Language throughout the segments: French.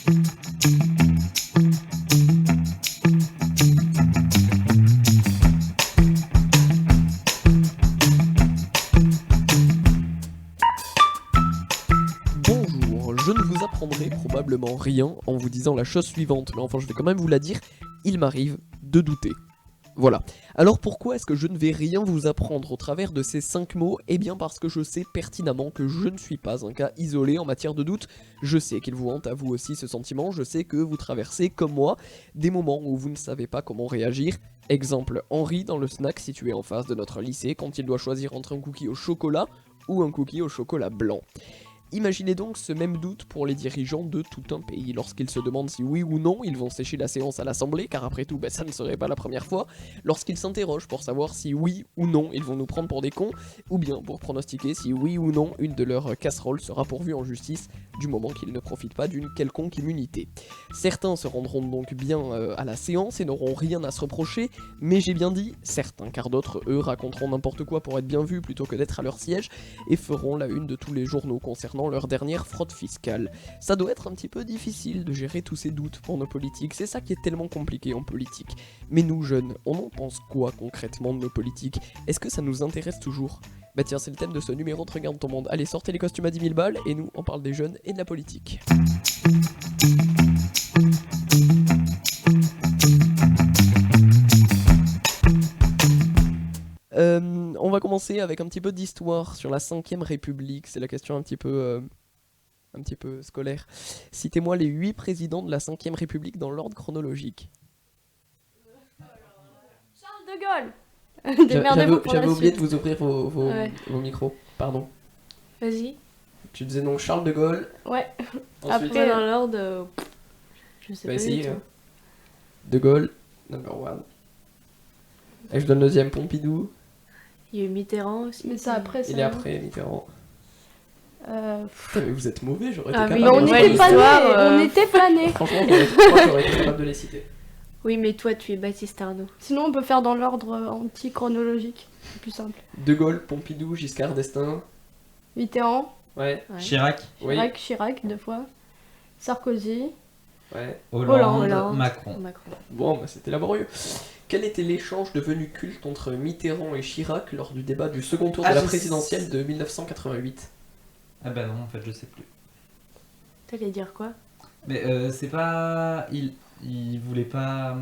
Bonjour, je ne vous apprendrai probablement rien en vous disant la chose suivante, mais enfin je vais quand même vous la dire, il m'arrive de douter. Voilà. Alors pourquoi est-ce que je ne vais rien vous apprendre au travers de ces 5 mots? Eh bien parce que je sais pertinemment que je ne suis pas un cas isolé en matière de doute. Je sais qu'il vous hante à vous aussi ce sentiment, je sais que vous traversez, comme moi, des moments où vous ne savez pas comment réagir. Exemple, Henri dans le snack situé en face de notre lycée quand il doit choisir entre un cookie au chocolat ou un cookie au chocolat blanc. Imaginez donc ce même doute pour les dirigeants de tout un pays, lorsqu'ils se demandent si oui ou non ils vont sécher la séance à l'Assemblée, car après tout, ça ne serait pas la première fois, lorsqu'ils s'interrogent pour savoir si oui ou non ils vont nous prendre pour des cons, ou bien pour pronostiquer si oui ou non une de leurs casseroles sera pourvue en justice, du moment qu'ils ne profitent pas d'une quelconque immunité. Certains se rendront donc bien à la séance et n'auront rien à se reprocher, mais j'ai bien dit certains, car d'autres, eux, raconteront n'importe quoi pour être bien vus plutôt que d'être à leur siège, et feront la une de tous les journaux concernant leur dernière fraude fiscale. Ça doit être un petit peu difficile de gérer tous ces doutes pour nos politiques, c'est ça qui est tellement compliqué en politique. Mais nous jeunes, on en pense quoi concrètement de nos politiques? Est-ce que ça nous intéresse toujours? Bah tiens, c'est le thème de ce numéro de Regarde ton monde. Allez, sortez les costumes à 10 000 balles, et nous, on parle des jeunes et de la politique. On va commencer avec un petit peu d'histoire sur la 5ème République, c'est la question un petit peu scolaire. Citez-moi les 8 présidents de la 5ème République dans l'ordre chronologique. Charles de Gaulle. Démerdez-vous pour la J'avais oublié de suite. vous ouvrir vos micros, pardon. Vas-y. Tu disais donc Charles de Gaulle. Ouais. Ensuite, Après, dans l'ordre, je sais on va pas du essayer. tout. De Gaulle, number 1. Et je donne le deuxième, Pompidou. Il y a eu Mitterrand aussi. Mais ça après, ça. Il est après, Mitterrand. Putain, mais vous êtes mauvais, j'aurais été Ah, capable mais On de ouais, n'était pas l'histoire, nés, on n'était pas nés. Franchement, je crois que j'aurais été capable de les citer. Oui, mais toi, tu es Baptiste Arnaud. Sinon, on peut faire dans l'ordre anti-chronologique. C'est plus simple. De Gaulle, Pompidou, Giscard d'Estaing. Mitterrand, Ouais, Ouais. Chirac, oui, Chirac 2 fois. Sarkozy. ouais. Hollande. Macron. Macron. Bon, bah c'était laborieux. Quel était l'échange devenu culte entre Mitterrand et Chirac lors du débat du second tour de la présidentielle de 1988? Ah bah non, en fait, je sais plus. T'allais dire quoi? Mais c'est pas... Il voulait pas...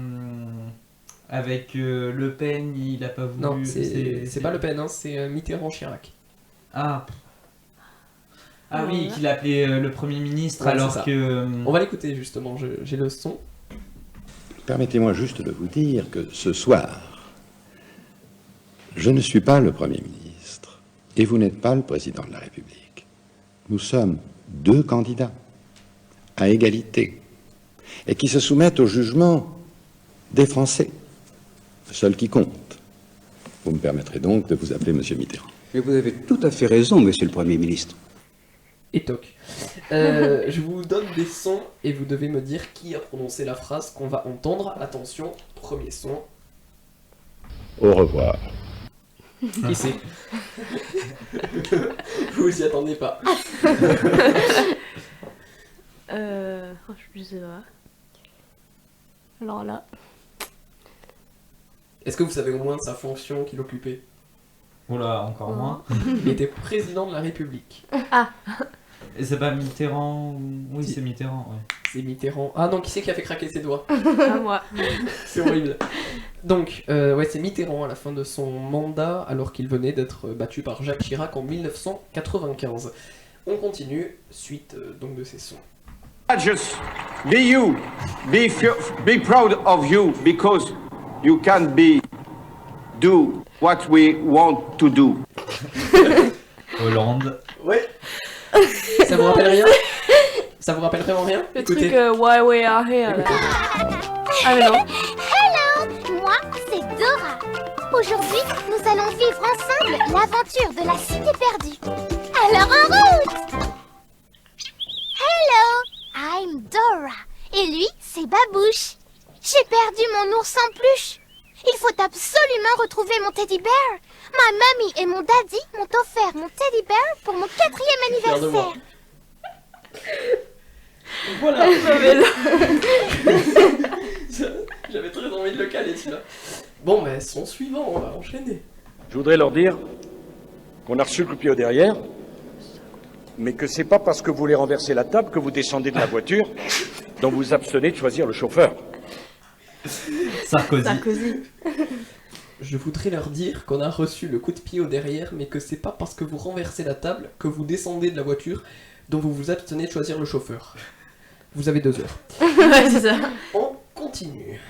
avec Le Pen, il a pas voulu... Non, c'est pas Le Pen, hein, c'est Mitterrand-Chirac. Ah. Ah Ouais. oui, qu'il appelait le Premier ministre Ouais, alors c'est ça. que... On va l'écouter justement, j'ai le son. Permettez-moi juste de vous dire que ce soir, je ne suis pas le Premier ministre et vous n'êtes pas le Président de la République. Nous sommes 2 candidats à égalité et qui se soumettent au jugement des Français, seul qui compte. Vous me permettrez donc de vous appeler Monsieur Mitterrand. Mais vous avez tout à fait raison, monsieur le Premier ministre. Et toc. Je vous donne des sons et vous devez me dire qui a prononcé la phrase qu'on va entendre. Attention, premier son. Au revoir. Qui c'est? Vous y attendez pas. Je sais pas. Alors là, Est-ce que vous savez au moins sa fonction qu'il occupait? Oula, encore moins. Il était président de la République. Et c'est pas Mitterrand ou... Oui, c'est Mitterrand, ouais. C'est Mitterrand. Ah non, qui c'est qui a fait craquer ses doigts? À moi. C'est horrible. Donc, ouais, c'est Mitterrand à la fin de son mandat, alors qu'il venait d'être battu par Jacques Chirac en 1995. On continue, suite donc de ces sons. Just be you, be proud of you because you can do what we want to do. Hollande. Ouais. Ça vous rappelle rien? Ça vous rappelle vraiment rien? Le Écoutez. truc Why We Are Here là. Ah mais non. Hello, moi c'est Dora. Aujourd'hui, nous allons vivre ensemble l'aventure de la cité perdue. Alors en route! Hello, I'm Dora. Et lui, c'est Babouche. J'ai perdu mon ours en peluche. Il faut absolument retrouver mon teddy bear. Ma mamie et mon daddy m'ont offert mon teddy bear pour mon 4e Fier de moi. anniversaire. Voilà. J'avais J'avais très envie de le caler celui-là. Bon, mais son suivant, on va enchaîner. Je voudrais leur dire qu'on a reçu le coup de pied au derrière, mais que c'est pas parce que vous voulez renverser la table que vous descendez de la voiture, dont vous abstenez de choisir le chauffeur. Sarkozy. Je voudrais leur dire qu'on a reçu le coup de pied au derrière, mais que c'est pas parce que vous renversez la table que vous descendez de la voiture dont vous vous abstenez de choisir le chauffeur. Vous avez 2 heures. Ouais, c'est ça. On continue.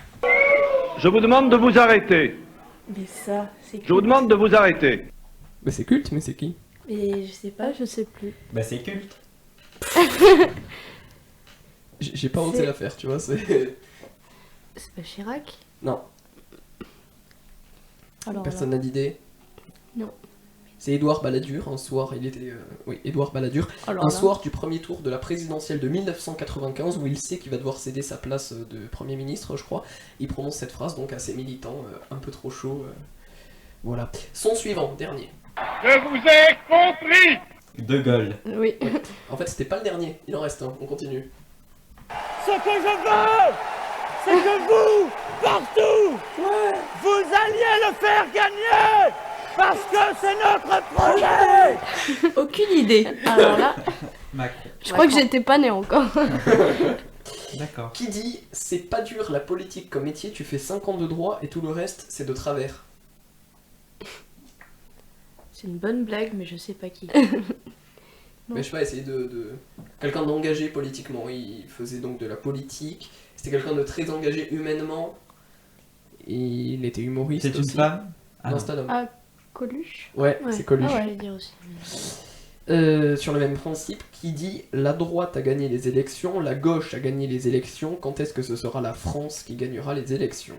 Je vous demande de vous arrêter. Mais ça, c'est Je vous demande de vous arrêter. Mais c'est culte, mais c'est qui? Mais je sais pas. Je sais plus. Bah c'est culte. J'ai pas osé C'est- la faire, tu vois, c'est... C'est pas Chirac? Non, Alors personne n'a d'idée. Non. C'est Édouard Balladur, un soir, il était... Oui, Édouard Balladur. Alors Un là. soir du premier tour de la présidentielle de 1995, où il sait qu'il va devoir céder sa place de Premier ministre, je crois. Il prononce cette phrase, donc assez militant, un peu trop chaud. Voilà. Son suivant, dernier. Je vous ai compris. De Gaulle. Oui. En fait, c'était pas le dernier, il en reste un, on continue. Ce que je veux, c'est que vous, partout, vous alliez le faire gagner, parce que c'est notre projet. Aucune idée. Alors là, Macron. je crois que j'étais pas née encore. D'accord. Qui dit « c'est pas dur la politique comme métier, tu fais 5 ans de droit et tout le reste, c'est de travers C'est une bonne blague, mais je sais pas qui. ». Mais je sais pas, essayer de... Quelqu'un d'engagé politiquement, il faisait donc de la politique, c'était quelqu'un de très engagé humainement, et il était humoriste C'est une aussi. femme? Ah Non, non. c'est un homme. Ah, Coluche. Ouais, Ouais. c'est Coluche. Ah ouais. J'allais dire aussi. Sur le même principe, qui dit « la droite a gagné les élections, la gauche a gagné les élections, quand est-ce que ce sera la France qui gagnera les élections ?»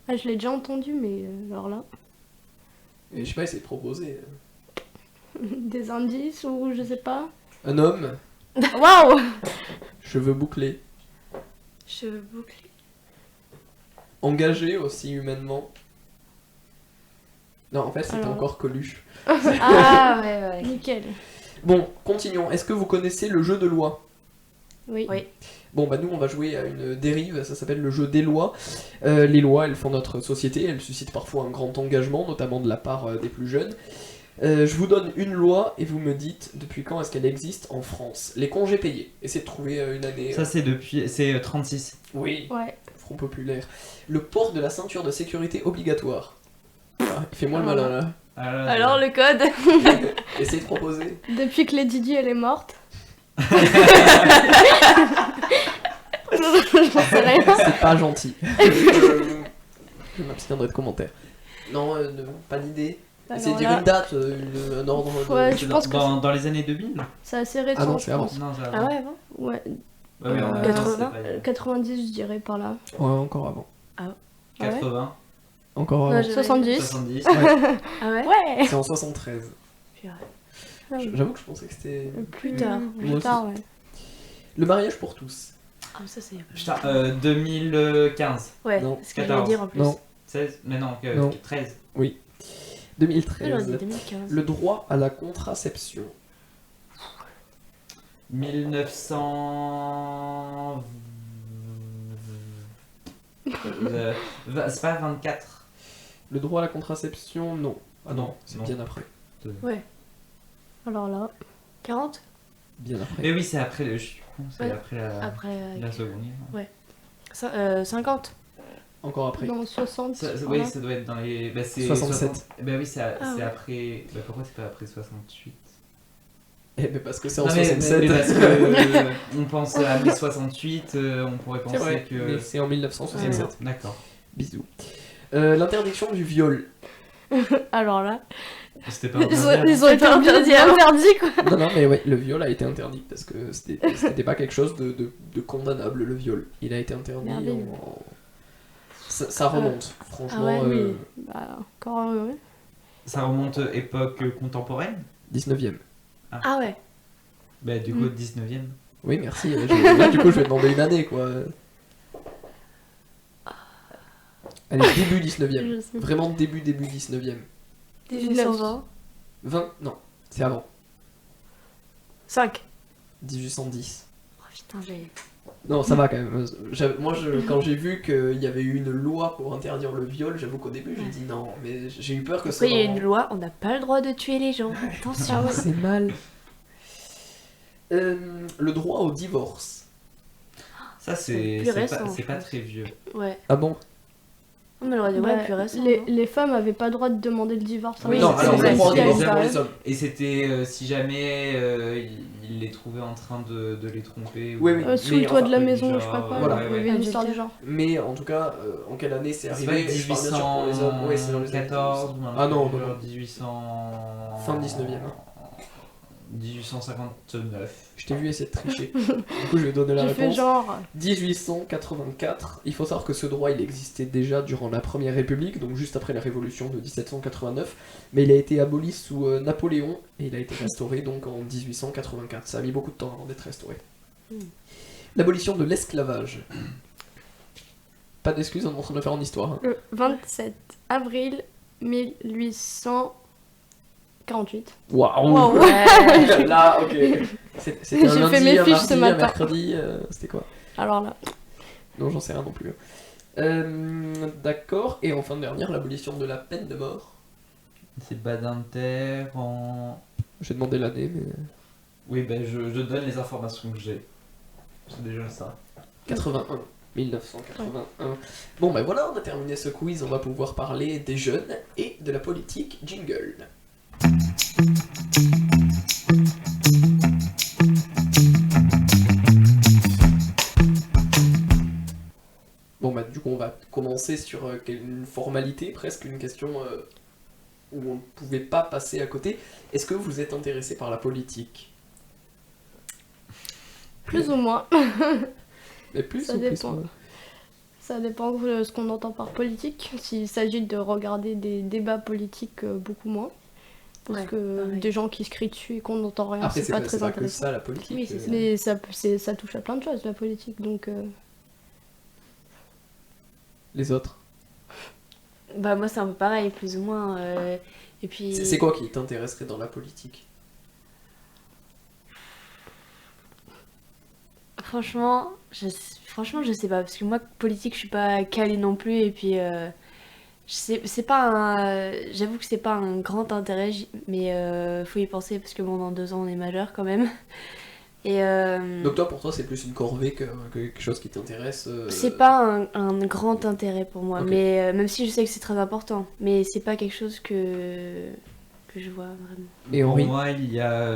Ah, je l'ai déjà entendu, mais alors là, Et je sais pas, essayer de proposer. des indices ou je sais pas. Un homme, Waouh. cheveux bouclés, Cheveux bouclés. engagé aussi humainement. Non, en fait, c'était Alors. encore Coluche. Ah ouais, ouais. Nickel. Bon, continuons. Est-ce que vous connaissez le jeu de loi? Oui. Oui. Bon, bah nous, on va jouer à une dérive, ça s'appelle le jeu des lois. Les lois, elles font notre société, elles suscitent parfois un grand engagement, notamment de la part des plus jeunes. Je vous donne une loi et vous me dites depuis quand est-ce qu'elle existe en France. Les congés payés. Essayez de trouver une année. Ça c'est depuis... C'est 36. Oui, Ouais. Front populaire. Le port de la ceinture de sécurité obligatoire. Ah, Fais-moi le malin là. Alors le code. Essayez de proposer. Depuis que Lady Di elle est morte. J'en sais rien. C'est pas gentil. Je m'abstiendrai de commentaires. Non, pas d'idée. Essayez de dire Alors une là, date, un ordre de... Ouais, je pense que Dans les années 2000? c'est assez récent. Ah non, je c'est avant. pense. Non, c'est Ah avant. ouais, avant. Ouais. Ouais, mais en même temps, 80. c'est pas- 90, je dirais par là. Ouais, encore avant. 80, Encore Ouais, avant. j'ai- 70. 70. Ouais, Ah ouais. Ouais. c'est en 73. Purée. J'avoue que je pensais que c'était... Plus tard. Moi Plus aussi. tard, ouais. Le mariage pour tous. Ah ça c'est. Putain, 2015. Ouais. Non, Ce que j'allais 14. dire en plus. Non. 16, mais non, Non. 13. 2013. J'aurais dit 2015. Le droit à la contraception. 1900... c'est pas 24. Le droit à la contraception, non. Ah non, c'est Non. bien après. Alors là. 40. Bien après. Mais oui, c'est après le... Je suis con, c'est Ouais. après la... Après. La seconde guerre. 50. Encore après. Dans 60. Oui, voilà. ça doit être dans les... Bah, c'est 67. Bah oui, c'est Ah ouais. après... Bah pourquoi c'est pas après 68? Eh ben parce que c'est en Non, mais 67. parce que on pense à 1068, on pourrait C'est penser vrai, que... mais c'est en 1967. Ouais, d'accord. Bisous. L'interdiction du viol. Alors là. C'était pas Ils interdit. ont été interdits quoi. Non, non, mais ouais, le viol a été interdit parce que c'était pas quelque chose de condamnable, le viol. Il a été interdit Merveilleux. Ça remonte, franchement. Ah ouais, oui. Bah, encore ouais. Ça remonte époque contemporaine? 19ème. Ah ouais. Bah du coup 19ème. Oui, merci. Là, du coup, je vais demander une année, quoi. Allez, début 19ème. Je sais. Vraiment début 19ème. 1920. 20, non, c'est avant. 5. 1810. Oh putain, j'ai... Non, ça va quand même. Moi, quand j'ai vu qu'il y avait eu une loi pour interdire le viol, j'avoue qu'au début, j'ai dit non, mais j'ai eu peur que ça... Après, il y a une loi, on n'a pas le droit de tuer les gens. Attention. Ah ouais, c'est mal. Le droit au divorce. Ça, C'est plus récent, c'est je pas pense. très vieux. Ouais. Ah bon? Non, mais le droit de Ouais, est plus récent. les femmes avaient pas le droit de demander le divorce. Oui, non, c'est alors vrai, le droit au c'est divorce vrai. pour les hommes. Et c'était si jamais il les trouvait en train de les tromper. Oui, oui. Sous le mais toit enfin, de la du maison, genre, je sais pas quoi. voilà, Il y avait une histoire du genre. Mais en tout cas, en quelle année c'est C'est pas arrivé? Je parle bien sûr pour les hommes. Oui, c'est dans les années 14 ou un Ah non, truc non, genre non. 1800... Fin 19e. 1859. Je t'ai vu essayer de tricher. Du coup, je vais donner la J'ai fait réponse. genre. 1884. Il faut savoir que ce droit, il existait déjà durant la Première République, donc juste après la Révolution de 1789, mais il a été aboli sous Napoléon et il a été restauré donc en 1884. Ça a mis beaucoup de temps avant d'être restauré. L'abolition de l'esclavage. Pas d'excuses, on est en train de le faire en histoire. Hein. Le 27 avril 1848. Waouh! Ouais. Là, ok. C'était un J'ai lundi, fait mes un fiches mardi, ce un matin. mercredi, c'était quoi? Alors là. Non, j'en sais rien non plus. D'accord, et enfin dernière, l'abolition de la peine de mort. C'est Badinter en... J'ai demandé l'année, mais... Oui, ben je donne les informations que j'ai. C'est déjà ça. 81. 1981. Bon, ben voilà, on a terminé ce quiz, on va pouvoir parler des jeunes et de la politique. Jingle. Bon, bah du coup, on va commencer sur une formalité, presque une question où on ne pouvait pas passer à côté. Est-ce que vous êtes intéressé par la politique? Plus ou moins. Mais plus Ça ou plus dépend. moins? Ça dépend de ce qu'on entend par politique. S'il s'agit de regarder des débats politiques, beaucoup moins. Parce Ouais, que pareil. des gens qui se crient dessus et qu'on n'entend rien, Après, c'est pas très que intéressant. ça, la politique. Oui, c'est ça. Mais ça touche à plein de choses, la politique. Donc, Les autres. Bah, moi, c'est un peu pareil, plus ou moins. Et puis... C'est quoi qui t'intéresserait dans la politique? Franchement, je sais pas, parce que moi, politique, je suis pas calée non plus, et puis c'est pas un... J'avoue que c'est pas un grand intérêt, mais faut y penser, parce que bon, dans 2 ans, on est majeur quand même. Et Donc toi, pour toi, c'est plus une corvée que quelque chose qui t'intéresse c'est pas un grand intérêt pour moi, Ok. mais même si je sais que c'est très important, mais c'est pas quelque chose que je vois vraiment. Et Pour Henri? moi, il y a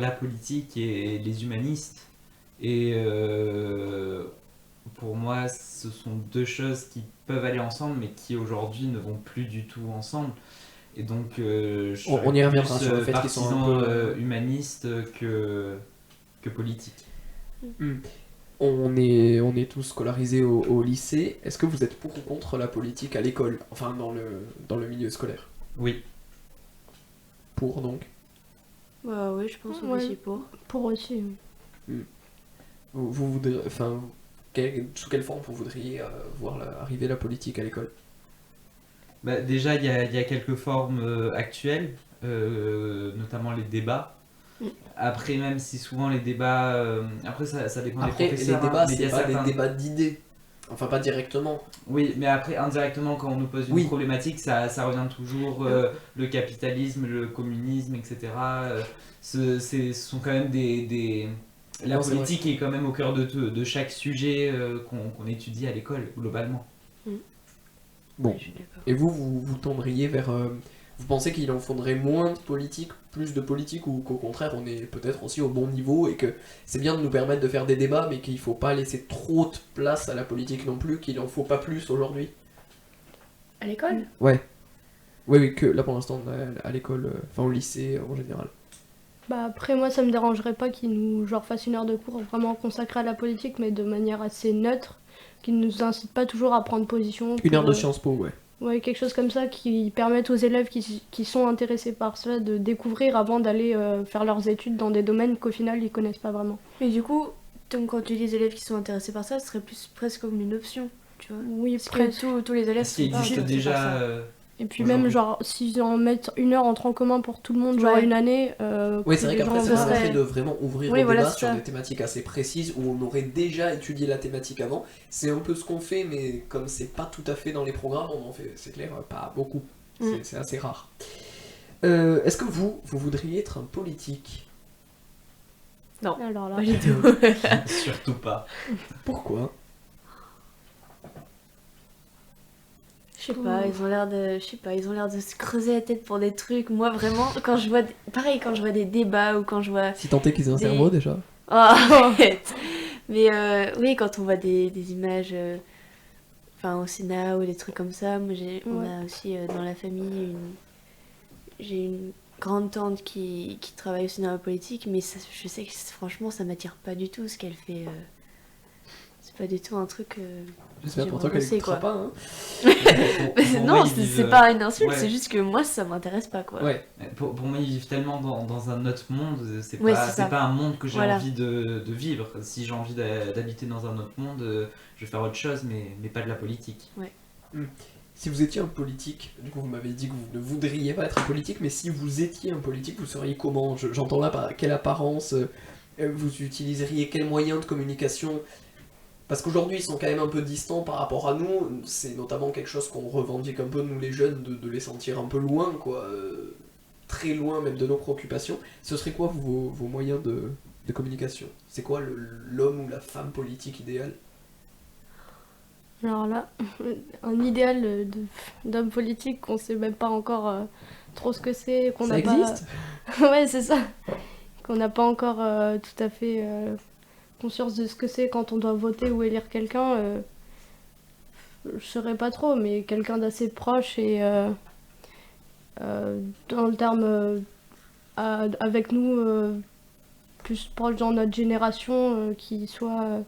la politique et les humanistes. Et pour moi, ce sont 2 choses qui peuvent aller ensemble, mais qui aujourd'hui ne vont plus du tout ensemble. Et donc, je suis On y reviendra plus sur le fait qu'ils sont un partisan peu, humaniste que politique. On est tous scolarisés au lycée. Est-ce que vous êtes pour ou contre la politique à l'école? Enfin, dans le milieu scolaire. Oui. Pour, donc. Bah oui, je pense Ouais. aussi pour. pour aussi. Vous voudriez... Enfin, sous quelle forme vous voudriez voir arriver la politique à l'école? Bah, déjà, il y a quelques formes actuelles, notamment les débats. Après, même si souvent les débats... après, ça dépend Après, des les professeurs. débats, mais il y c'est a pas certains- des débats d'idées. Enfin, pas directement. Oui, mais après, indirectement, quand on nous pose une Oui. problématique, ça revient toujours le capitalisme, le communisme, etc. Ce sont quand même La Non, c'est politique est quand même au cœur de chaque sujet qu'on étudie à l'école, globalement. Bon. Ouais, je suis d'accord. Et vous tendriez vers... vous pensez qu'il en faudrait moins de politique, plus de politique, ou qu'au contraire, on est peut-être aussi au bon niveau, et que c'est bien de nous permettre de faire des débats, mais qu'il faut pas laisser trop de place à la politique non plus, qu'il en faut pas plus aujourd'hui? À l'école? Ouais. Oui, que là pour l'instant, à l'école, enfin au lycée en général. Bah après, moi, ça me dérangerait pas qu'ils nous fassent une heure de cours vraiment consacrée à la politique, mais de manière assez neutre, qu'ils nous incitent pas toujours à prendre position. Une pour, heure de Sciences Po, ouais. Ouais, quelque chose comme ça qui permette aux élèves qui sont intéressés par cela de découvrir avant d'aller faire leurs études dans des domaines qu'au final ils connaissent pas vraiment. Mais du coup, donc, quand tu dis les élèves qui sont intéressés par ça, ce serait plus presque comme une option, tu vois. Oui, Parce que tous les élèves Est-ce qu'il sont pas existe intéressés par déjà ça. Et puis même, genre, s'ils en mettent 1 heure en tronc commun pour tout le monde, genre Ouais. une année... Oui, que c'est vrai les qu'après, gens ça verraient- permettrait de vraiment ouvrir Oui, le voilà, débat c'est sur ça. des thématiques assez précises où on aurait déjà étudié la thématique avant. C'est un peu ce qu'on fait, mais comme c'est pas tout à fait dans les programmes, on en fait, c'est clair, pas beaucoup. C'est assez rare. Est-ce que vous voudriez être un politique? Non, Alors là, pas du tout. Surtout pas. Pourquoi? Je sais pas, ils ont l'air de, je sais pas, ils ont l'air de se creuser la tête pour des trucs. Moi, vraiment, quand je vois, pareil, quand je vois des débats ou quand je vois, Si tant est qu'ils aient un Des- cerveau déjà. oh, arrête. Mais oui, quand on voit des images, enfin au Sénat ou des trucs comme ça, moi on Ouais. a aussi dans la famille j'ai une grande tante qui travaille aussi dans la politique, mais je sais que franchement ça m'attire pas du tout ce qu'elle fait. C'est pas du tout un truc. J'espère pour j'aimerais toi qu'elle bosser, écoutera quoi. pas. Hein. Mais Pour non, moi, ils c'est vivent, pas une insulte, ouais. c'est juste que moi ça m'intéresse pas quoi. Ouais. Pour moi, ils vivent tellement dans un autre monde, c'est Ouais, pas, c'est ça. c'est pas un monde que j'ai Voilà. envie de vivre. Si j'ai envie d'habiter dans un autre monde, je vais faire autre chose, mais pas de la politique. Si vous étiez un politique, du coup vous m'avez dit que vous ne voudriez pas être un politique, mais si vous étiez un politique, vous seriez comment? J'entends là par quelle apparence, vous utiliseriez quels moyens de communication? Parce qu'aujourd'hui ils sont quand même un peu distants par rapport à nous, c'est notamment quelque chose qu'on revendique un peu nous les jeunes, de les sentir un peu loin, quoi, très loin même de nos préoccupations. Ce serait quoi vos moyens de communication? C'est quoi l'homme ou la femme politique idéal? alors là, un idéal d'homme politique qu'on sait même pas encore trop ce que c'est, qu'on Ça n'a pas... existe? Ouais, c'est ça. Qu'on n'a pas encore tout à fait conscience de ce que c'est quand on doit voter ou élire quelqu'un. Je saurais pas trop, mais quelqu'un d'assez proche et dans le terme avec nous, plus proche dans notre génération, qui soit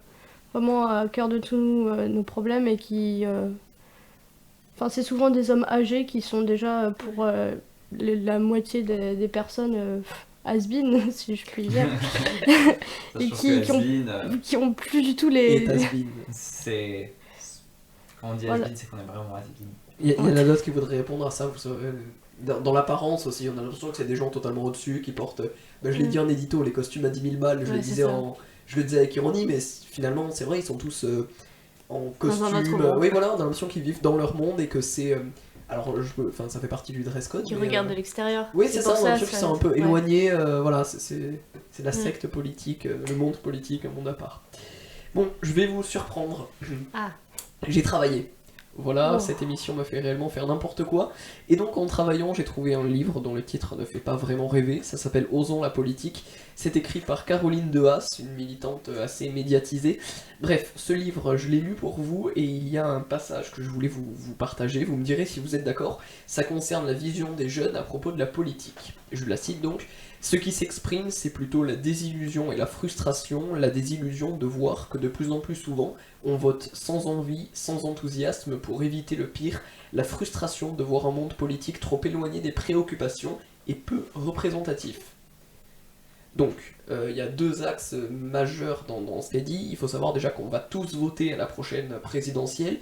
vraiment à cœur de tous nos problèmes et qui... Enfin, c'est souvent des hommes âgés qui sont déjà pour la moitié des personnes has-been, si je puis dire. Et qui ont plus du tout Et les... has-been. C'est... Quand on dit Voilà. has-been, c'est qu'on est vraiment has-been. Il y en a d'autres qui voudraient répondre à ça, vous savez. Dans l'apparence aussi, on a l'impression que c'est des gens totalement au-dessus qui portent. Je l'ai dit en édito, les costumes à 10 000 balles, Ouais, c'est ça. je le disais avec ironie, mais finalement, c'est vrai, ils sont tous en Dans un costume. autre monde. Oui, voilà, on a l'impression qu'ils vivent dans leur monde et que c'est. Alors, ça fait partie du dress code. Qui mais, regarde de l'extérieur. Oui, c'est ça, pour on a l'impression qu'ils sont un peu ouais. éloignés. Voilà, c'est la Mm. secte politique, le monde politique, un monde à part. Bon, je vais vous surprendre. Ah. J'ai travaillé. Voilà, Oh. cette émission m'a fait réellement faire n'importe quoi. Et donc en travaillant, j'ai trouvé un livre dont le titre ne fait pas vraiment rêver. Ça s'appelle Osons la politique. C'est écrit par Caroline Dehaas, une militante assez médiatisée. Bref, ce livre, je l'ai lu pour vous et il y a un passage que je voulais vous partager. Vous me direz si vous êtes d'accord. Ça concerne la vision des jeunes à propos de la politique. Je la cite donc. Ce qui s'exprime, c'est plutôt la désillusion et la frustration, la désillusion de voir que de plus en plus souvent, on vote sans envie, sans enthousiasme pour éviter le pire, la frustration de voir un monde politique trop éloigné des préoccupations et peu représentatif. Donc, il y a deux axes majeurs dans ce qu'elle dit. Il faut savoir déjà qu'on va tous voter à la prochaine présidentielle.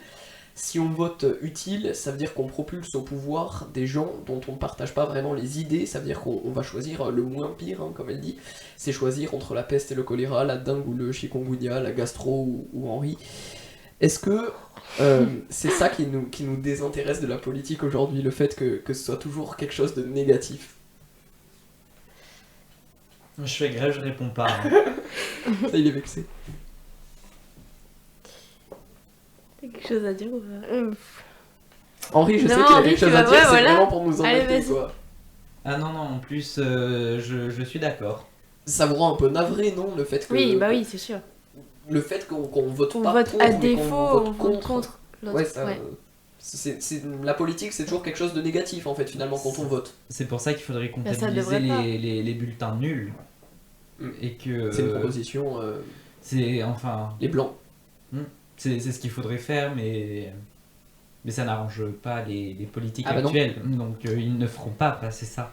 Si on vote utile, ça veut dire qu'on propulse au pouvoir des gens dont on ne partage pas vraiment les idées, ça veut dire qu'on va choisir le moins pire, hein, comme elle dit. C'est choisir entre la peste et le choléra, la dengue ou le chikungunya, la gastro ou Henri. Est-ce que c'est ça qui nous désintéresse de la politique aujourd'hui, le fait que ce soit toujours quelque chose de négatif? Je fais grève, je réponds pas. hein. Ça, il est vexé. T'as quelque chose à dire ou pas? Henri, je sais Non, qu'il a Henri, quelque chose tu à vas- dire, ouais, c'est voilà. vraiment pour nous Allez, embêter, vas-y. quoi. Ah non, en plus, je suis d'accord. Ça vous rend un peu navré, non, le fait que... Oui, bah oui, c'est sûr. Le fait qu'on vote On pas vote pour, à mais défaut, qu'on on vote contre l'autre. Ouais, ça, Ouais. la politique, c'est toujours quelque chose de négatif, en fait, finalement, quand on vote. C'est pour ça qu'il faudrait Bah, ça comptabiliser devrait pas. les bulletins nuls. Mm. Et que... C'est une proposition... C'est enfin... les blancs. C'est ce qu'il faudrait faire, mais ça n'arrange pas les politiques Ah bah non. actuelles. Donc ils ne feront pas passer ça.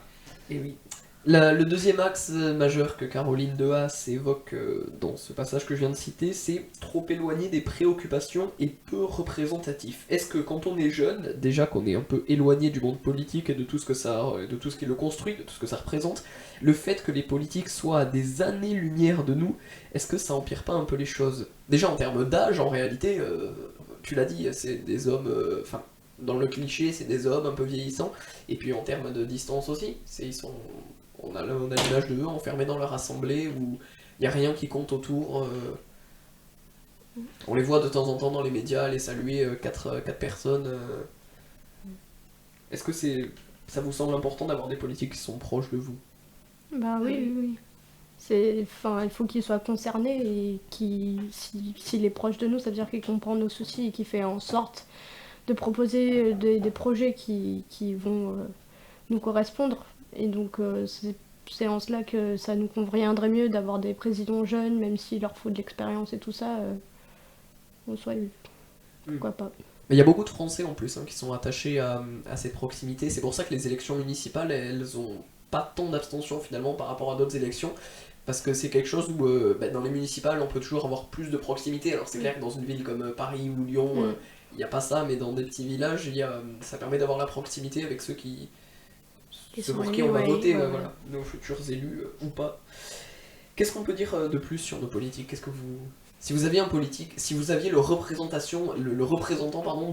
Et oui. Le deuxième axe majeur que Caroline Dehaas évoque dans ce passage que je viens de citer, c'est trop éloigné des préoccupations et peu représentatif. Est-ce que quand on est jeune, déjà qu'on est un peu éloigné du monde politique et de tout ce que ça, de tout ce qui le construit, de tout ce que ça représente, le fait que les politiques soient à des années-lumière de nous, est-ce que ça empire pas un peu les choses? Déjà en termes d'âge, en réalité, tu l'as dit, c'est des hommes, enfin, dans le cliché, c'est des hommes un peu vieillissants, et puis en termes de distance aussi, on a l'image d'eux enfermés dans leur assemblée où il n'y a rien qui compte autour. On les voit de temps en temps dans les médias aller saluer quatre personnes. Est-ce que ça vous semble important d'avoir des politiques qui sont proches de vous? Bah oui. Il faut qu'il soit concerné et s'il est proche de nous, ça veut dire qu'il comprend nos soucis et qu'il fait en sorte de proposer des projets qui vont nous correspondre. Et donc c'est en cela que ça nous conviendrait mieux d'avoir des présidents jeunes, même s'il leur faut de l'expérience et tout ça. Pourquoi pas. Mais il y a beaucoup de Français en plus qui sont attachés à cette proximité. C'est pour ça que les élections municipales, elles ont pas tant d'abstention finalement par rapport à d'autres élections. Parce que c'est quelque chose où dans les municipales on peut toujours avoir plus de proximité. Alors c'est clair que dans une ville comme Paris ou Lyon, il n'y a pas ça, mais dans des petits villages, ça permet d'avoir la proximité avec ceux pour qui on va voter, voilà, nos futurs élus ou pas. Qu'est-ce qu'on peut dire de plus sur nos politiques? Si vous aviez un politique, si vous aviez le représentant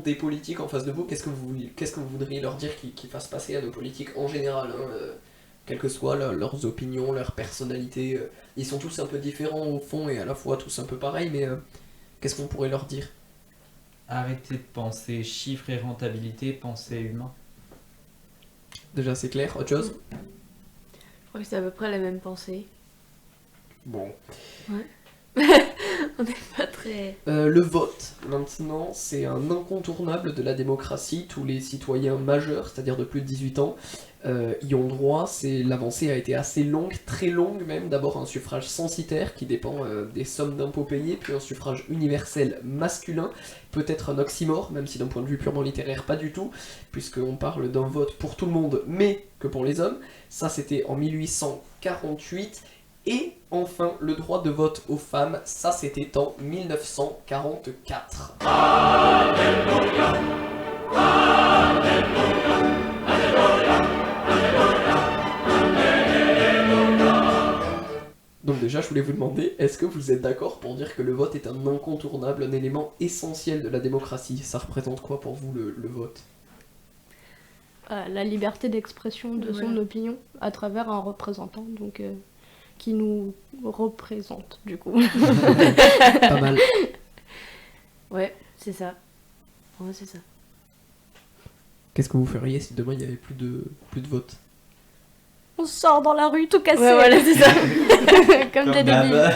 des politiques en face de vous, qu'est-ce que vous voudriez leur dire qu'ils fassent passer à nos politiques en général, quelles que soient leurs opinions, leur personnalité, ils sont tous un peu différents au fond et à la fois tous un peu pareils, mais qu'est-ce qu'on pourrait leur dire? Arrêtez de penser chiffres et rentabilité, pensez humain. Déjà c'est clair, autre chose? Je crois que c'est à peu près la même pensée. Bon. Ouais. On n'est pas très... Le vote, maintenant, c'est un incontournable de la démocratie. Tous les citoyens majeurs, c'est-à-dire de plus de 18 ans, y ont droit. L'avancée a été assez longue, très longue même. D'abord un suffrage censitaire qui dépend des sommes d'impôts payés, puis un suffrage universel masculin, peut-être un oxymore, même si d'un point de vue purement littéraire, pas du tout, puisqu'on parle d'un vote pour tout le monde, mais que pour les hommes. Ça, c'était en 1848. Et enfin, le droit de vote aux femmes, ça c'était en 1944. Alléluia, Alléluia, Alléluia, Alléluia. Donc déjà, je voulais vous demander, est-ce que vous êtes d'accord pour dire que le vote est un incontournable, un élément essentiel de la démocratie? Ça représente quoi pour vous le vote? La liberté d'expression de son opinion à travers un représentant, donc... qui nous représente, du coup. Pas mal. Ouais, c'est ça. Ouais, c'est ça. Qu'est-ce que vous feriez si demain il n'y avait plus de vote? On sort dans la rue tout cassé. Ouais, voilà, c'est ça. Comme des débiles.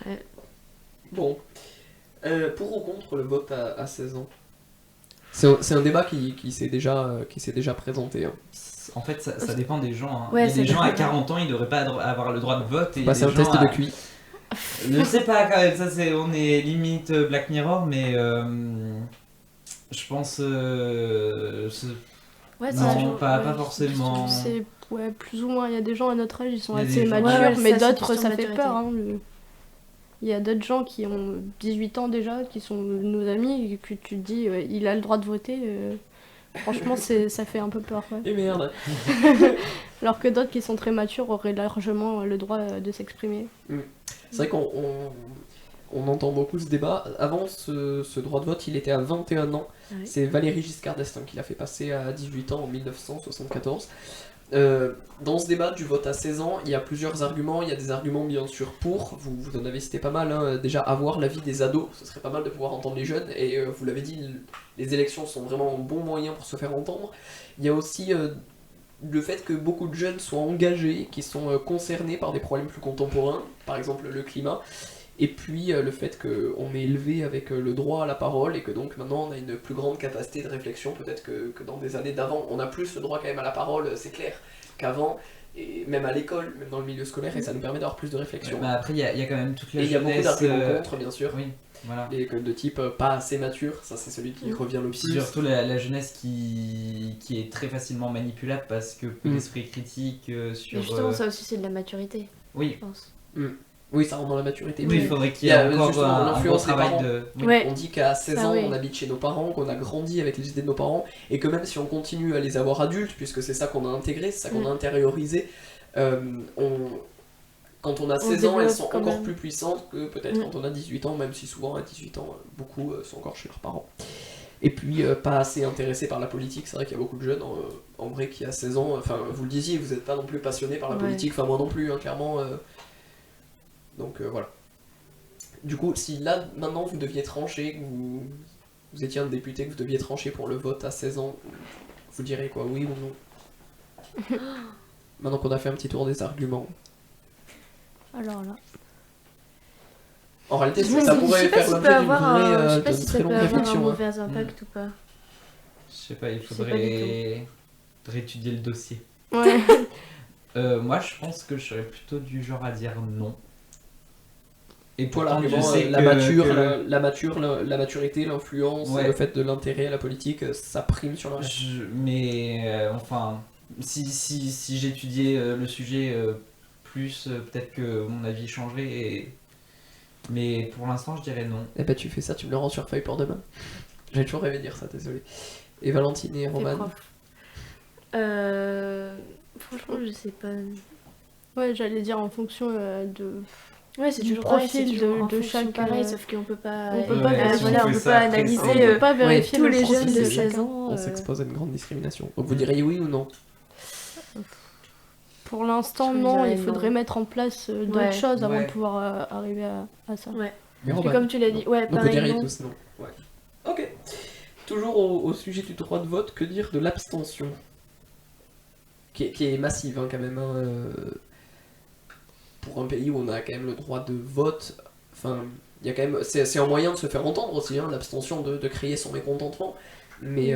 Ouais. Bon. Pour ou contre le vote à 16 ans? C'est un débat qui s'est déjà présenté. En fait, ça dépend des gens. Ouais, il y a des gens à 40 ans, ils devraient pas avoir le droit de vote. Et c'est un test de QI. Je sais pas, quand même, on est limite Black Mirror, mais je pense. Non, pas forcément. C'est plus ou moins. Il y a des gens à notre âge, ils sont Il y a assez des gens- matures, mais ça, d'autres, c'est ça question de fait peur. maturité. Il y a d'autres gens qui ont 18 ans déjà, qui sont nos amis, et que tu te dis, il a le droit de voter. Franchement, ça fait un peu peur. Ouais. Et merde. Alors que d'autres qui sont très matures auraient largement le droit de s'exprimer. C'est vrai qu'on entend beaucoup ce débat. Avant, ce droit de vote, il était à 21 ans. Ouais. C'est Valéry Giscard d'Estaing qui l'a fait passer à 18 ans en 1974. Dans ce débat du vote à 16 ans, il y a plusieurs arguments. Il y a des arguments bien sûr pour, vous en avez cité pas mal, hein. Déjà avoir l'avis des ados, ce serait pas mal de pouvoir entendre les jeunes, et vous l'avez dit, les élections sont vraiment un bon moyen pour se faire entendre. Il y a aussi le fait que beaucoup de jeunes soient engagés, qui sont concernés par des problèmes plus contemporains, par exemple le climat. Et puis le fait qu'on est élevé avec le droit à la parole et que donc maintenant on a une plus grande capacité de réflexion peut-être que dans des années d'avant. On a plus le droit quand même à la parole, c'est clair, qu'avant et même à l'école, même dans le milieu scolaire, et ça nous permet d'avoir plus de réflexion. Bah après, il y a quand même toute la Et il y a beaucoup jeunesse. d'arguments contre, bien sûr. Oui, voilà. Et comme de type pas assez mature, ça c'est celui qui revient le Puis plus. surtout la jeunesse qui est très facilement manipulable parce que peu d'esprit critique sur. Mais justement, ça aussi, c'est de la maturité, Oui. je pense. Oui, ça rentre dans la maturité. Oui, il faudrait qu'il y ait encore justement un l'influence gros des travail parents. de. Ouais. On dit qu'à 16 Ça, ans, oui. on habite chez nos parents, qu'on a grandi avec les idées de nos parents, et que même si on continue à les avoir adultes, puisque c'est ça qu'on a intégré, c'est ça qu'on a intériorisé, quand on a 16 ans, elles sont quand encore même. plus puissantes que peut-être quand on a 18 ans, même si souvent à 18 ans, beaucoup sont encore chez leurs parents. Et puis, pas assez intéressés par la politique, c'est vrai qu'il y a beaucoup de jeunes, en vrai, qui à 16 ans, enfin, vous le disiez, vous n'êtes pas non plus passionnés par la Ouais. politique, enfin moi non plus, hein, clairement. Donc voilà. Du coup, si là, maintenant, vous deviez trancher, que vous étiez un député, que vous deviez trancher pour le vote à 16 ans, vous direz quoi, oui ou non? Maintenant qu'on a fait un petit tour des arguments. Alors là. En réalité, Je ça sais pourrait pas faire si ça l'objet peut d'une avoir vraie, je sais pas d'une si très ça longue peut avoir un réflexion. hein. mauvais impact ou pas. Je sais pas, il sais pas faudrait réétudier le dossier. Ouais. Moi, je pense que je serais plutôt du genre à dire non. Et Toi, pourtant, l'argument, je sais la que- maturité, l'influence, Ouais. le fait de l'intérêt à la politique, ça prime sur le reste. Mais enfin, si j'étudiais le sujet plus, peut-être que mon avis changerait. Mais pour l'instant, je dirais non. Eh ben, tu fais ça, tu me le rends sur feuille pour demain. J'ai toujours rêvé de dire ça, désolé. Et Valentine et T'es Roman. prof. Franchement, je sais pas. Ouais, j'allais dire en fonction de. Ouais, c'est Du toujours pareil, profil c'est toujours de en fonction chaque, pareil, sauf qu'on peut pas. on peut pas vérifier. voilà, on On peut fait pas ça après, analyser. On peut pas vérifier tous le les profil jeunes de de 16 chacun. ans. On s'expose à une grande discrimination. Donc vous diriez oui ou non? Pour l'instant, Je non, dirais il faudrait non. mettre en place d'autres Ouais. choses avant Ouais. de pouvoir arriver à ça. Ouais. Mais Et Roman. comme tu l'as dit, ouais, Donc vous pareil. diriez non. tous non. Ouais. Ok. Toujours au sujet du droit de vote, que dire de l'abstention qui est massive hein, quand même. Hein, pour un pays où on a quand même le droit de vote, enfin, il y a quand même, c'est un moyen de se faire entendre aussi, hein, l'abstention, de crier son mécontentement. Mais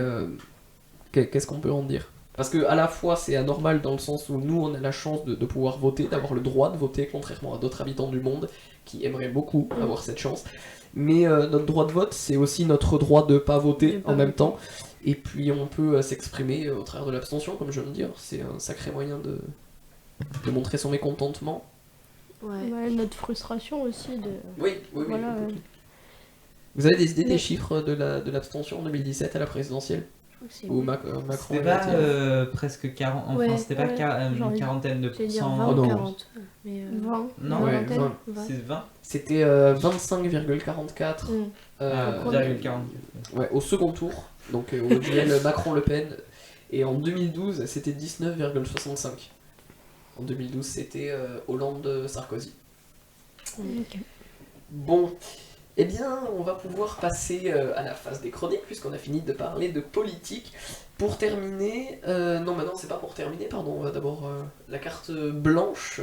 qu'est-ce qu'on peut en dire? Parce que à la fois c'est anormal dans le sens où nous on a la chance de pouvoir voter, d'avoir le droit de voter, contrairement à d'autres habitants du monde qui aimeraient beaucoup avoir cette chance. Mais notre droit de vote, c'est aussi notre droit de pas voter en même temps. Et puis on peut s'exprimer au travers de l'abstention, comme je viens de dire. C'est un sacré moyen de montrer son mécontentement. Ouais. Ouais, notre frustration aussi de. Oui, Voilà, complètement. Vous avez des idées des chiffres de l'abstention en 2017 à la présidentielle? C'est Ou oui. Macron C'était pas a été- presque 40, enfin Ouais, c'était pas ouais, une genre, quarantaine de J'allais dire pourcents. 20 Oh ou non. 40. Mais 20. Non, Ouais, vingtaine. 20. C'est 20 C'était 25,44 Mm. euh, 0,40. ouais, au second tour, donc au duel Macron-Le Pen. Et en 2012, c'était 19,65. En 2012, c'était Hollande-Sarkozy. Ok. Bon, eh bien, on va pouvoir passer à la phase des chroniques, puisqu'on a fini de parler de politique. Pour terminer, non, maintenant, c'est pas pour terminer, pardon, on va d'abord la carte blanche.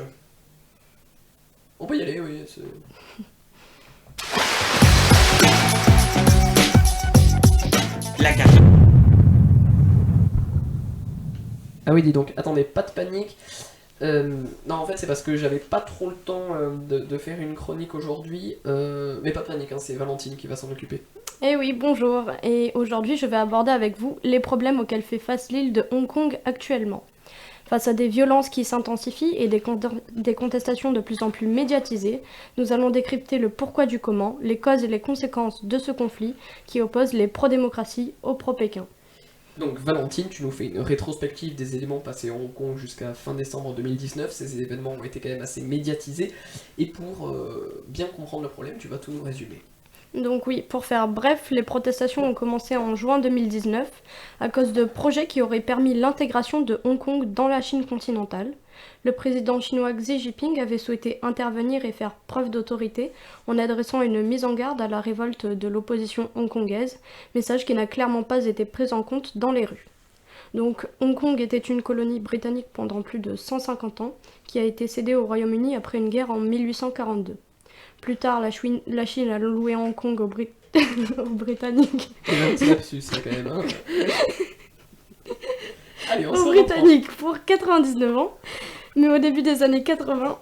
On peut y aller, oui. La carte. Ah oui, dis donc, attendez, pas de panique. Non, en fait, c'est parce que j'avais pas trop le temps de faire une chronique aujourd'hui. Mais pas de panique, hein, c'est Valentine qui va s'en occuper. Eh oui, bonjour. Et aujourd'hui, je vais aborder avec vous les problèmes auxquels fait face l'île de Hong Kong actuellement. Face à des violences qui s'intensifient et des contestations de plus en plus médiatisées, nous allons décrypter le pourquoi du comment, les causes et les conséquences de ce conflit qui oppose les pro-démocratie aux pro-Pékin. Donc Valentine, tu nous fais une rétrospective des éléments passés à Hong Kong jusqu'à fin décembre 2019. Ces événements ont été quand même assez médiatisés. Et pour bien comprendre le problème, tu vas tout nous résumer. Donc oui, pour faire bref, les protestations ont commencé en juin 2019 à cause de projets qui auraient permis l'intégration de Hong Kong dans la Chine continentale. Le président chinois Xi Jinping avait souhaité intervenir et faire preuve d'autorité en adressant une mise en garde à la révolte de l'opposition hongkongaise, message qui n'a clairement pas été pris en compte dans les rues. Donc Hong Kong était une colonie britannique pendant plus de 150 ans, qui a été cédée au Royaume-Uni après une guerre en 1842. Plus tard, la Chine a loué Hong Kong aux Britanniques. C'est un petit lapsus, ça, quand même. Hein. Allez, on Aux se reprend. Britanniques pour 99 ans. Mais au début des années 80,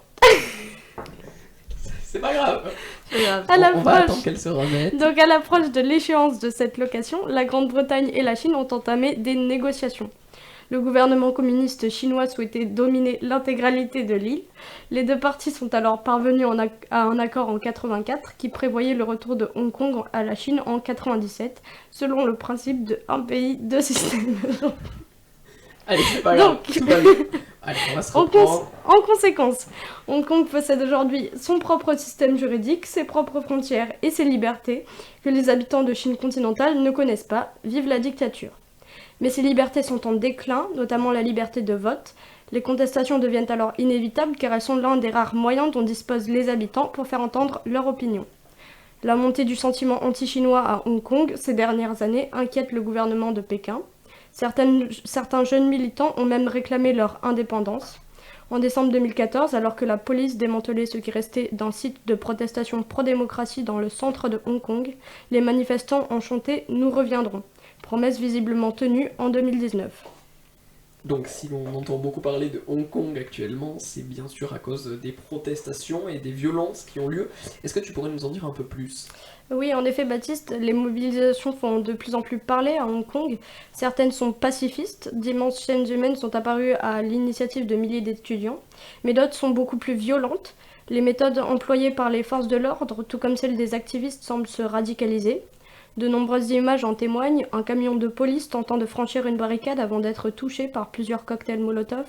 C'est pas grave. à On va attendre l'approche qu'elle se remette. donc à l'approche de l'échéance de cette location, la Grande-Bretagne et la Chine ont entamé des négociations. Le gouvernement communiste chinois souhaitait dominer l'intégralité de l'île. Les deux parties sont alors parvenues à un accord en 84 qui prévoyait le retour de Hong Kong à la Chine en 97, selon le principe de un pays, deux systèmes. Allez, c'est pas grave. Donc- Tout va bien. Allez, on va se reprendre. En conséquence, Hong Kong possède aujourd'hui son propre système juridique, ses propres frontières et ses libertés que les habitants de Chine continentale ne connaissent pas. Vive la dictature. Mais ces libertés sont en déclin, notamment la liberté de vote. Les contestations deviennent alors inévitables car elles sont l'un des rares moyens dont disposent les habitants pour faire entendre leur opinion. La montée du sentiment anti-chinois à Hong Kong ces dernières années inquiète le gouvernement de Pékin. Certains jeunes militants ont même réclamé leur indépendance. En décembre 2014, alors que la police démantelait ce qui restait d'un site de protestation pro-démocratie dans le centre de Hong Kong, les manifestants ont chanté « Nous reviendrons », promesse visiblement tenue en 2019. Donc si l'on entend beaucoup parler de Hong Kong actuellement, c'est bien sûr à cause des protestations et des violences qui ont lieu. Est-ce que tu pourrais nous en dire un peu plus ? Oui, en effet, Baptiste, les mobilisations font de plus en plus parler à Hong Kong. Certaines sont pacifistes, d'immenses chaînes humaines sont apparues à l'initiative de milliers d'étudiants, mais d'autres sont beaucoup plus violentes. Les méthodes employées par les forces de l'ordre, tout comme celles des activistes, semblent se radicaliser. De nombreuses images en témoignent, un camion de police tentant de franchir une barricade avant d'être touché par plusieurs cocktails Molotov,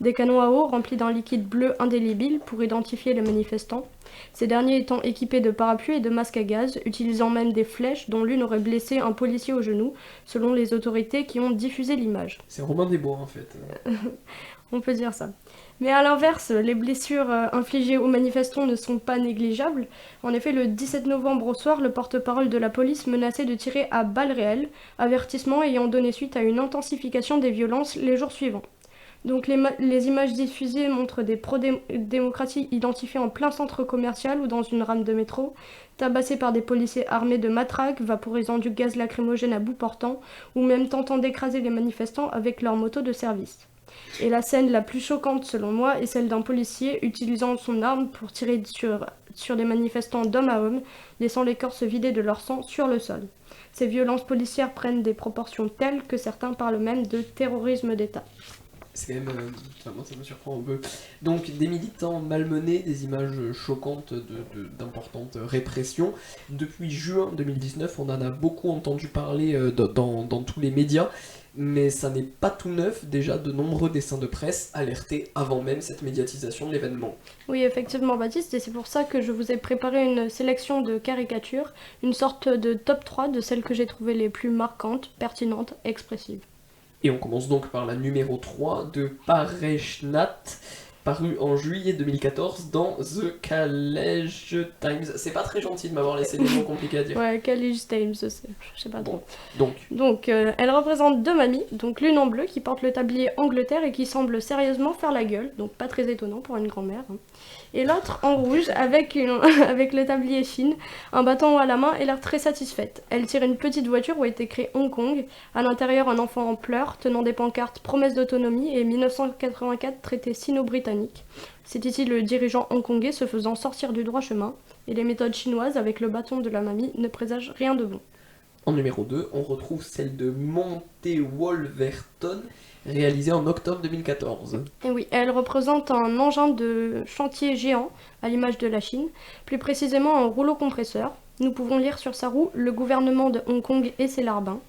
des canons à eau remplis d'un liquide bleu indélébile pour identifier les manifestants, ces derniers étant équipés de parapluies et de masques à gaz, utilisant même des flèches dont l'une aurait blessé un policier au genou, selon les autorités qui ont diffusé l'image. C'est Robin des Bois en fait. On peut dire ça. Mais à l'inverse, les blessures infligées aux manifestants ne sont pas négligeables. En effet, le 17 novembre au soir, le porte-parole de la police menaçait de tirer à balles réelles, avertissement ayant donné suite à une intensification des violences les jours suivants. Donc les images diffusées montrent des pro-démocraties identifiés en plein centre commercial ou dans une rame de métro, tabassés par des policiers armés de matraques, vaporisant du gaz lacrymogène à bout portant, ou même tentant d'écraser les manifestants avec leur moto de service. Et la scène la plus choquante selon moi est celle d'un policier utilisant son arme pour tirer sur des manifestants d'homme à homme, laissant les corps se vider de leur sang sur le sol. Ces violences policières prennent des proportions telles que certains parlent même de terrorisme d'État. C'est quand même... moi ça me surprend un peu. Donc des militants malmenés, des images choquantes d'importantes répressions. Depuis juin 2019, on en a beaucoup entendu parler dans tous les médias. Mais ça n'est pas tout neuf, déjà de nombreux dessins de presse alertaient avant même cette médiatisation de l'événement. Oui, effectivement Baptiste, et c'est pour ça que je vous ai préparé une sélection de caricatures, une sorte de top 3 de celles que j'ai trouvées les plus marquantes, pertinentes, expressives. Et on commence donc par la numéro 3 de Parechnat, paru en juillet 2014 dans The Khaleej Times. C'est pas très gentil de m'avoir laissé des mots compliqués à dire. Ouais, Khaleej Times, je sais pas trop. Donc elle représente deux mamies, donc l'une en bleu qui porte le tablier Angleterre et qui semble sérieusement faire la gueule, donc pas très étonnant pour une grand-mère. Et l'autre en rouge avec le tablier Chine, un bâton à la main et l'air très satisfaite. Elle tire une petite voiture où est écrit Hong Kong, à l'intérieur un enfant en pleurs tenant des pancartes promesses d'autonomie et 1984 traité sino-britannique. C'est ici le dirigeant hongkongais se faisant sortir du droit chemin, et les méthodes chinoises avec le bâton de la mamie ne présagent rien de bon. En numéro 2, on retrouve celle de Monte Wolverton, réalisée en octobre 2014. Et oui, elle représente un engin de chantier géant, à l'image de la Chine, plus précisément un rouleau compresseur. Nous pouvons lire sur sa roue « Le gouvernement de Hong Kong et ses larbins ».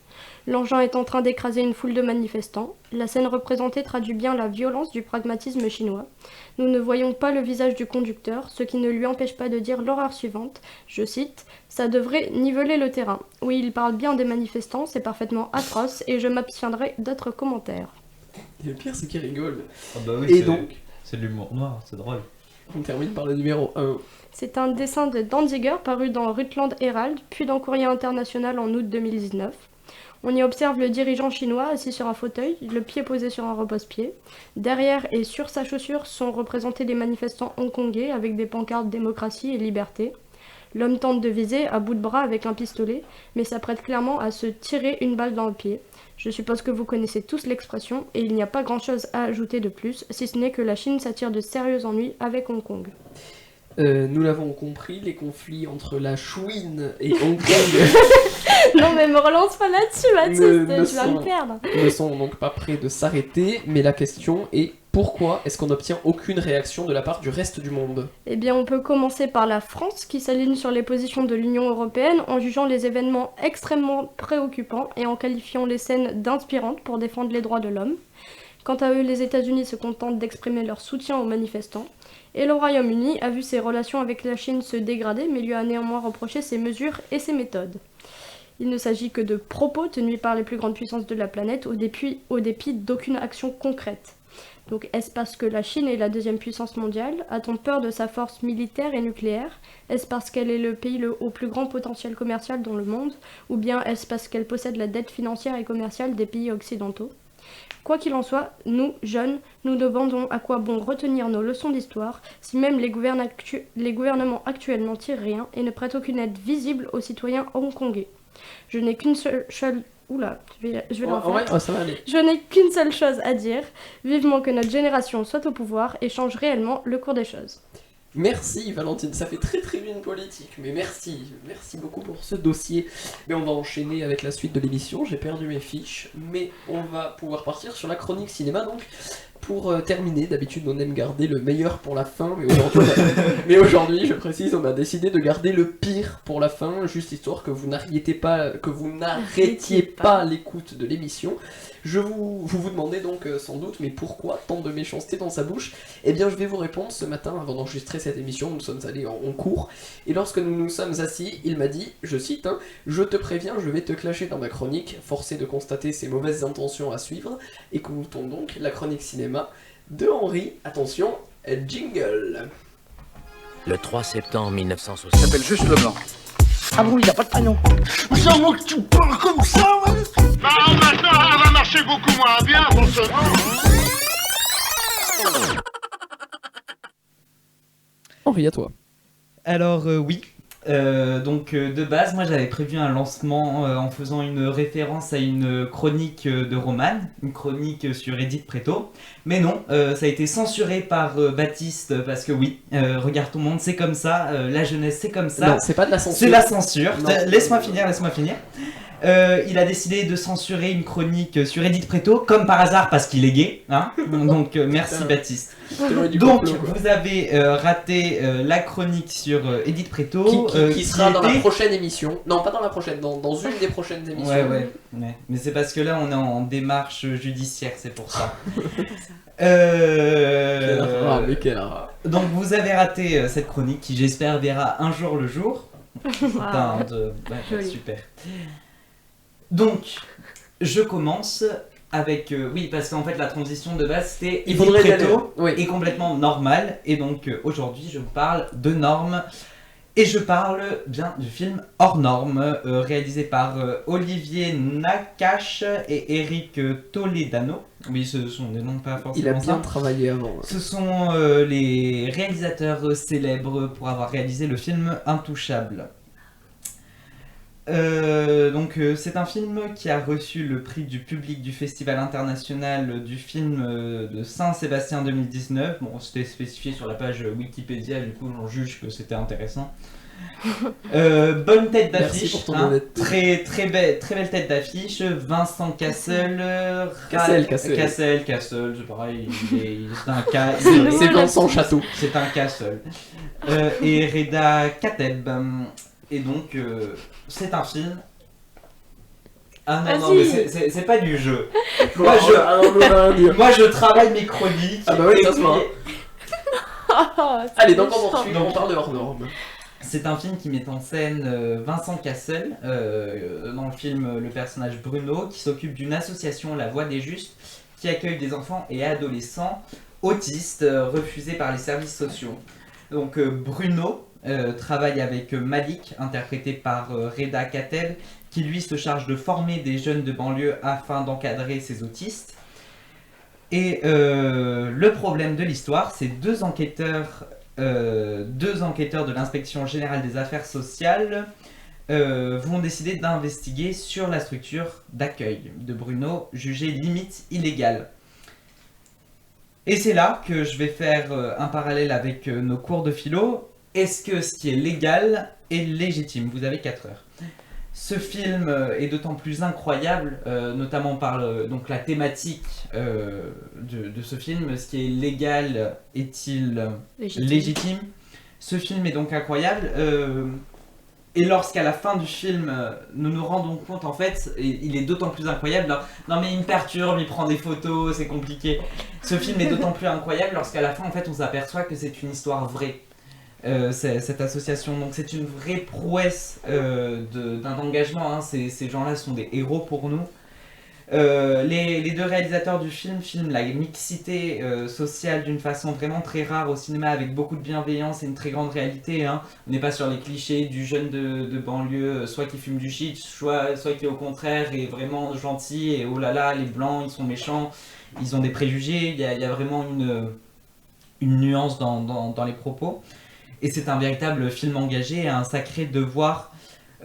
L'engin est en train d'écraser une foule de manifestants. La scène représentée traduit bien la violence du pragmatisme chinois. Nous ne voyons pas le visage du conducteur, ce qui ne lui empêche pas de dire l'horreur suivante, je cite « Ça devrait niveler le terrain ». Oui, il parle bien des manifestants, c'est parfaitement atroce, et je m'abstiendrai d'autres commentaires. Et le pire, c'est qu'il rigole. Ah bah oui, et donc, c'est de l'humour noir, c'est drôle. On termine par le numéro 1. C'est un dessin de Danziger paru dans Rutland Herald, puis dans Courrier International en août 2019. On y observe le dirigeant chinois assis sur un fauteuil, le pied posé sur un repose-pied. Derrière et sur sa chaussure sont représentés des manifestants hongkongais avec des pancartes démocratie et liberté. L'homme tente de viser à bout de bras avec un pistolet, mais s'apprête clairement à se tirer une balle dans le pied. Je suppose que vous connaissez tous l'expression, et il n'y a pas grand-chose à ajouter de plus, si ce n'est que la Chine s'attire de sérieux ennuis avec Hong Kong. Nous l'avons compris, les conflits entre la Chouine et Hong Kong Non mais me relance pas là-dessus, Baptiste, tu vas me perdre. ne sont donc pas prêts de s'arrêter, mais la question est pourquoi est-ce qu'on n'obtient aucune réaction de la part du reste du monde? Eh bien, on peut commencer par la France, qui s'aligne sur les positions de l'Union européenne en jugeant les événements extrêmement préoccupants et en qualifiant les scènes d'inspirantes pour défendre les droits de l'homme. Quant à eux, les États-Unis se contentent d'exprimer leur soutien aux manifestants. Et le Royaume-Uni a vu ses relations avec la Chine se dégrader, mais lui a néanmoins reproché ses mesures et ses méthodes. Il ne s'agit que de propos tenus par les plus grandes puissances de la planète au dépit d'aucune action concrète. Donc est-ce parce que la Chine est la deuxième puissance mondiale? A-t-on peur de sa force militaire et nucléaire? Est-ce parce qu'elle est le pays au plus grand potentiel commercial dans le monde? Ou bien est-ce parce qu'elle possède la dette financière et commerciale des pays occidentaux? Quoi qu'il en soit, nous, jeunes, nous demandons à quoi bon retenir nos leçons d'histoire si même les gouvernements actuels n'en tirent rien et ne prêtent aucune aide visible aux citoyens hongkongais. Je n'ai qu'une seule... Oula, je vais l'en faire. Ça va aller. Je n'ai qu'une seule chose à dire. Vivement que notre génération soit au pouvoir et change réellement le cours des choses. Merci Valentine, ça fait très très bien politique, mais merci beaucoup pour ce dossier. Mais on va enchaîner avec la suite de l'émission, j'ai perdu mes fiches, mais on va pouvoir partir sur la chronique cinéma donc. Pour terminer, d'habitude on aime garder le meilleur pour la fin, mais aujourd'hui, je précise, on a décidé de garder le pire pour la fin, juste histoire que vous n'arrêtiez pas l'écoute de l'émission. Vous demandez donc sans doute, mais pourquoi tant de méchanceté dans sa bouche? Eh bien je vais vous répondre ce matin avant d'enregistrer cette émission, nous sommes allés en cours, et lorsque nous nous sommes assis, il m'a dit, je cite, je te préviens, je vais te clasher dans ma chronique, forcé de constater ses mauvaises intentions à suivre. Écoutons donc la chronique cinéma de Henri, attention, jingle. Le 3 septembre 1960. Il s'appelle juste Leblanc. Ah bon, il n'a pas de prénom. C'est à moi que tu parles comme ça, ouais. Non, maintenant, ça va marcher beaucoup moins bien pour ce... Henri, à toi. Alors oui, de base, moi j'avais prévu un lancement en faisant une référence à une chronique de Romane, une chronique sur Edith Préto, mais non, ça a été censuré par Baptiste parce que oui, regarde tout le monde, c'est comme ça, la jeunesse c'est comme ça. Non, c'est pas de la censure. C'est la censure. Laisse-moi finir. Il a décidé de censurer une chronique sur Edith Préto, comme par hasard parce qu'il est gay, hein. Donc merci Baptiste. Donc vous avez raté la chronique sur Edith Préto, qui sera dans la prochaine émission. Non, pas dans la prochaine, dans une des prochaines émissions. Ouais. Mais c'est parce que là on est en démarche judiciaire, c'est pour ça. Donc vous avez raté cette chronique qui j'espère verra un jour le jour. Super. Donc, je commence avec... oui, parce qu'en fait, la transition de base, c'était... Il faudrait Préto est complètement normal. Et donc, aujourd'hui, je vous parle de normes. Et je parle bien du film Hors Normes, réalisé par Olivier Nakache et Eric Toledano. Oui, ce sont des noms pas forcément... Il a bien travaillé avant. Ce sont les réalisateurs célèbres pour avoir réalisé le film Intouchable. C'est un film qui a reçu le prix du public du Festival international du film de Saint-Sébastien 2019. Bon, c'était spécifié sur la page Wikipédia, du coup j'en juge que c'était intéressant. Bonne tête d'affiche, très belle tête d'affiche. Vincent Cassel, Cassel, c'est pareil, c'est un cas. C'est Vincent Château. C'est un Cassel. Et Reda Kateb. Et donc, c'est un film. Ah non, mais c'est pas du jeu. Moi, je travaille mes chroniques. Ah bah oui, ça se voit. Allez, donc on parle de Hors Normes. C'est un film qui met en scène Vincent Cassel, dans le film le personnage Bruno, qui s'occupe d'une association, La Voix des Justes, qui accueille des enfants et adolescents autistes refusés par les services sociaux. Donc Bruno travaille avec Malik, interprété par Reda Kateb, qui lui se charge de former des jeunes de banlieue afin d'encadrer ces autistes. Et le problème de l'histoire, c'est deux enquêteurs 2 enquêteurs de l'inspection générale des affaires sociales vont décider d'investiguer sur la structure d'accueil de Bruno, jugée limite illégale. Et c'est là que je vais faire un parallèle avec nos cours de philo. Est-ce que ce qui est légal est légitime? Vous avez 4 heures. Ce film est d'autant plus incroyable, notamment par donc la thématique de ce film. Ce qui est légal est-il légitime? Ce film est donc incroyable. Et lorsqu'à la fin du film, nous nous rendons compte, en fait, il est d'autant plus incroyable. Non mais il me perturbe, il prend des photos, c'est compliqué. Ce film est d'autant plus incroyable lorsqu'à la fin, en fait, on s'aperçoit que c'est une histoire vraie. Cette association, donc c'est une vraie prouesse d'un engagement, hein. Ces gens-là sont des héros pour nous. Les 2 réalisateurs du film filment la mixité sociale d'une façon vraiment très rare au cinéma, avec beaucoup de bienveillance et une très grande réalité, hein. On n'est pas sur les clichés du jeune de banlieue, soit qui fume du shit, soit qui au contraire est vraiment gentil et oh là là, les blancs ils sont méchants, ils ont des préjugés, il y a vraiment une nuance dans les propos. Et c'est un véritable film engagé et un sacré devoir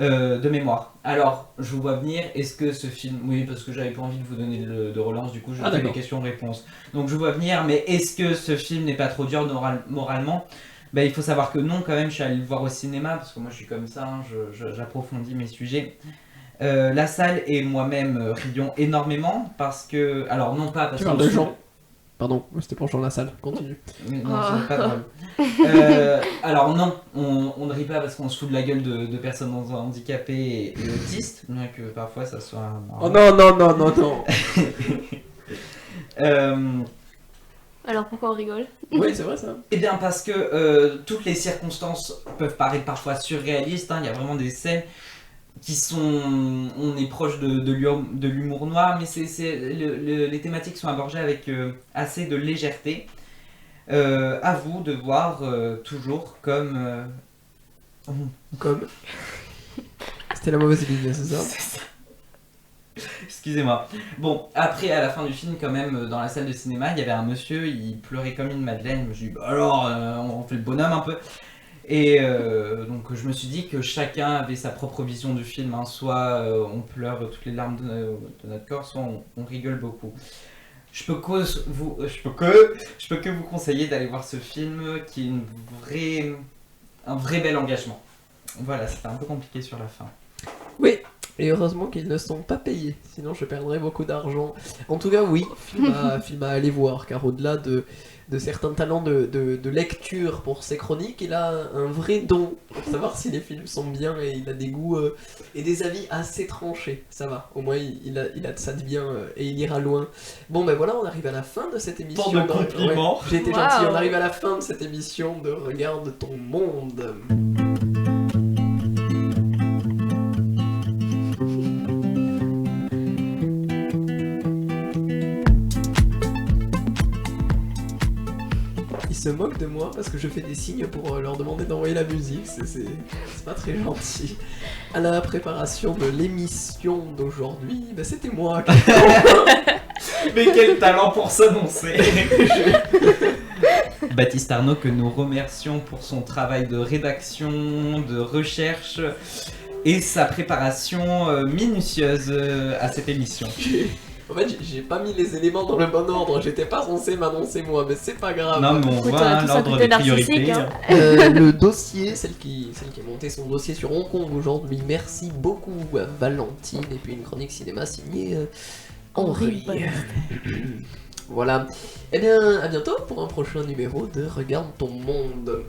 de mémoire. Alors, je vous vois venir, est-ce que ce film... Oui, parce que j'avais pas envie de vous donner de relance, du coup je fais des questions-réponses. Donc je vous vois venir, mais est-ce que ce film n'est pas trop dur moralement? Il faut savoir que non, quand même, je suis allé le voir au cinéma, parce que moi je suis comme ça, hein, j'approfondis mes sujets. La salle et moi-même rions énormément, parce que... Alors non pas parce que... de gens. Pardon, c'était pour Jean Lassalle, continue. Non, c'est pas drôle. Alors non, on ne rit pas parce qu'on se fout de la gueule de personnes handicapées et autistes, bien que parfois ça soit marrant. Oh non, non, non, non, non. Alors pourquoi on rigole? Oui, c'est vrai ça. Eh bien parce que toutes les circonstances peuvent paraître parfois surréalistes, hein. Il y a vraiment des scènes qui sont... On est proche de l'humour noir, mais les thématiques sont abordées avec assez de légèreté. À vous de voir toujours comme... Comme... C'était la mauvaise ligne, c'est ça? C'est ça. Excusez-moi. Bon, après, à la fin du film, quand même, dans la salle de cinéma, il y avait un monsieur, il pleurait comme une madeleine. Je me suis dit, bah alors, on fait le bonhomme un peu. Et donc je me suis dit que chacun avait sa propre vision du film, hein. Soit on pleure toutes les larmes de notre corps, soit on rigole beaucoup. Je peux que vous conseiller d'aller voir ce film qui est un vrai bel engagement. Voilà, c'était un peu compliqué sur la fin. Oui, et heureusement qu'ils ne sont pas payés, sinon je perdrais beaucoup d'argent. En tout cas oui, film à aller voir, car au-delà de certains talents de lecture pour ses chroniques, il a un vrai don pour savoir si les films sont bien, et il a des goûts et des avis assez tranchés. Ça va, au moins il a de ça de bien et il ira loin. Bon ben voilà, on arrive à la fin de cette émission. Tant de compliments. Ouais, j'ai été gentil, on arrive à la fin de cette émission de Regarde ton monde. Se moquent de moi parce que je fais des signes pour leur demander d'envoyer la musique, c'est pas très gentil. À la préparation de l'émission d'aujourd'hui, bah c'était moi. Mais quel talent pour s'annoncer. Baptiste Arnaud, que nous remercions pour son travail de rédaction, de recherche et sa préparation minutieuse à cette émission. En fait, j'ai pas mis les éléments dans le bon ordre, j'étais pas censé m'annoncer moi, mais c'est pas grave. Non, mais on voit l'ordre des priorités. Hein. Le dossier, celle qui a monté son dossier sur Hong Kong aujourd'hui, merci beaucoup à Valentine, et puis une chronique cinéma signée Henri. Voilà. Eh bien, à bientôt pour un prochain numéro de Regarde ton monde.